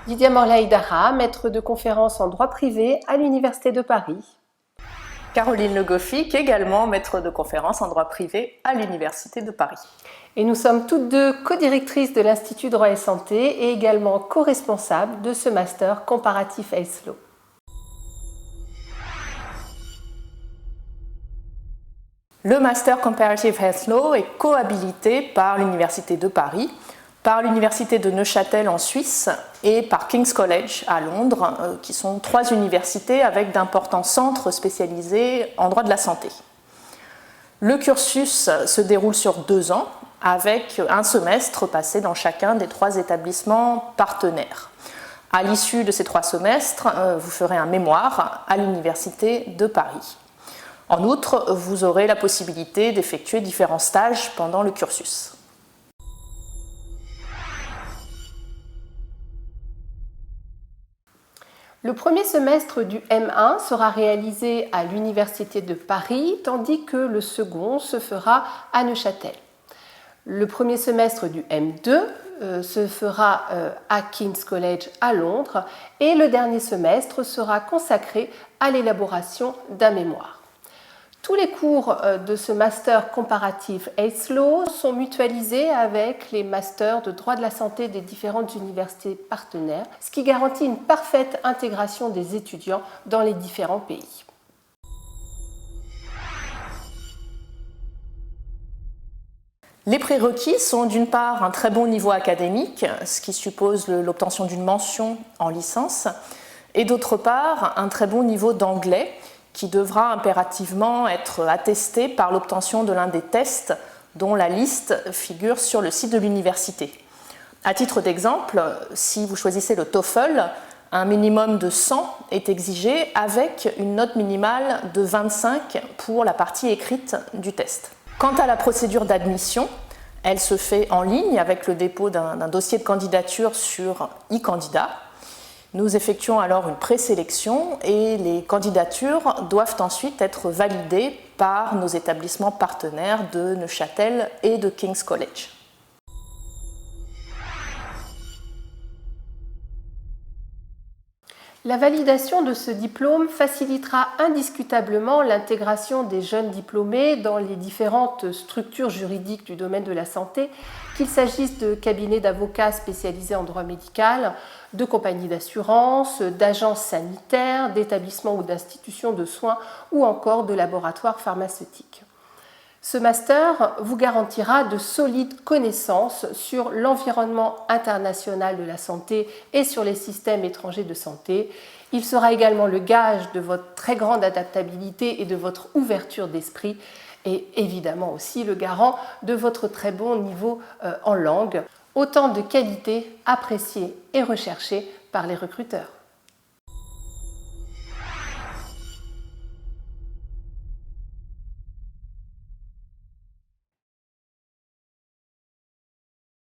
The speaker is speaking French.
Lydia Morlaïdara, maître de conférences en droit privé à l'Université de Paris. Caroline Le Goffik, également maître de conférences en droit privé à l'Université de Paris. Et nous sommes toutes deux co-directrices de l'Institut Droit et Santé et également co-responsables de ce master comparatif Health Law. Le Master Comparative Health Law est cohabilité par l'Université de Paris, par l'Université de Neuchâtel en Suisse et par King's College à Londres, qui sont 3 universités avec d'importants centres spécialisés en droit de la santé. Le cursus se déroule sur 2 ans, avec un semestre passé dans chacun des 3 établissements partenaires. À l'issue de ces 3 semestres, vous ferez un mémoire à l'Université de Paris. En outre, vous aurez la possibilité d'effectuer différents stages pendant le cursus. Le premier semestre du M1 sera réalisé à l'Université de Paris, tandis que le second se fera à Neuchâtel. Le premier semestre du M2 se fera à King's College à Londres et le dernier semestre sera consacré à l'élaboration d'un mémoire. Tous les cours de ce master comparatif Health Law sont mutualisés avec les masters de droit de la santé des différentes universités partenaires, ce qui garantit une parfaite intégration des étudiants dans les différents pays. Les prérequis sont d'une part un très bon niveau académique, ce qui suppose l'obtention d'une mention en licence, et d'autre part un très bon niveau d'anglais, qui devra impérativement être attesté par l'obtention de l'un des tests dont la liste figure sur le site de l'université. À titre d'exemple, si vous choisissez le TOEFL, un minimum de 100 est exigé avec une note minimale de 25 pour la partie écrite du test. Quant à la procédure d'admission, elle se fait en ligne avec le dépôt d'un dossier de candidature sur e-candidat. Nous effectuons alors une présélection et les candidatures doivent ensuite être validées par nos établissements partenaires de Neuchâtel et de King's College. La validation de ce diplôme facilitera indiscutablement l'intégration des jeunes diplômés dans les différentes structures juridiques du domaine de la santé, qu'il s'agisse de cabinets d'avocats spécialisés en droit médical, de compagnies d'assurance, d'agences sanitaires, d'établissements ou d'institutions de soins ou encore de laboratoires pharmaceutiques. Ce master vous garantira de solides connaissances sur l'environnement international de la santé et sur les systèmes étrangers de santé. Il sera également le gage de votre très grande adaptabilité et de votre ouverture d'esprit et évidemment aussi le garant de votre très bon niveau en langue. Autant de qualités appréciées et recherchées par les recruteurs.